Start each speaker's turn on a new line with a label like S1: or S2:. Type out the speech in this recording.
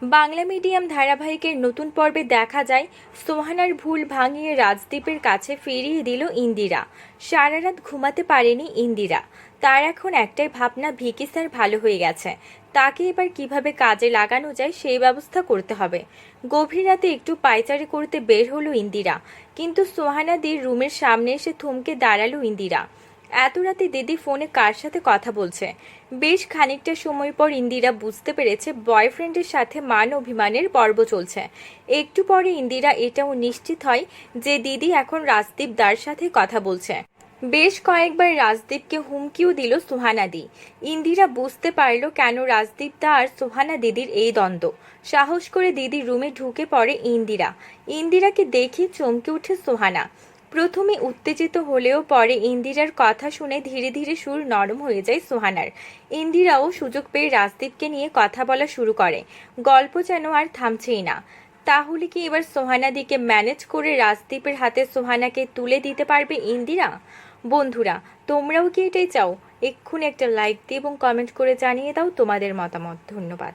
S1: Bangla medium ধারাবাহিকের নতুন পর্বে দেখা যায় সোহানার ভুল ভাঙিয়ে রাজদীপের কাছে ফিরিয়ে দিল ইন্দিরা। সারা রাত ঘুমাতে পারেনি ইন্দিরা। তার এখন একটাই ভাবনা, ভিকি স্যার ভালো হয়ে গেছে, তাকে এবার কিভাবে কাজে লাগানো যায় সেই ব্যবস্থা করতে হবে। গভীর রাতে একটু পায়চারি করতে বের হলো ইন্দিরা, কিন্তু সোহানাদির রুমের সামনে এসে থমকে দাঁড়ালো ইন্দিরা। এত রাতে দিদি ফোনে কার সাথে কথা বলছে? বেশ খানিকটা সময় পর ইন্দিরা বুঝতে পেরেছে বয়ফ্রেন্ডের সাথে মান অভিমানের পর্ব চলছে। একটু পরে ইন্দিরা এটাও নিশ্চিত হয় যে দিদি এখন রাজদীপ দার সাথে কথা বলছে। বেশ কয়েকবার রাজদীপকে হুমকিও দিল সুহানাদি। ইন্দিরা বুঝতে পারল কেন রাজদীপ দা আর সুহানা দিদির এই দ্বন্দ্ব। সাহস করে দিদির রুমে ঢুকে পড়ে ইন্দিরা। ইন্দিরাকে দেখে চমকে উঠে সুহানা। প্রথমে উত্তেজিত হলেও পরে ইন্দিরার কথা শুনে ধীরে ধীরে সুর নরম হয়ে যায় সুহানার। ইন্দিরাও সুযোগ পেয়ে রাজদীপকে নিয়ে কথা বলা শুরু করে। গল্প যেন আর থামছেই না। তাহলে কি এবার সোহানাদিকে ম্যানেজ করে রাজদীপের হাতে সোহানাকে তুলে দিতে পারবে ইন্দিরা? বন্ধুরা, তোমরাও কি এটাই চাও? এক্ষুনি একটা লাইক দিয়ে এবং কমেন্ট করে জানিয়ে দাও তোমাদের মতামত। ধন্যবাদ।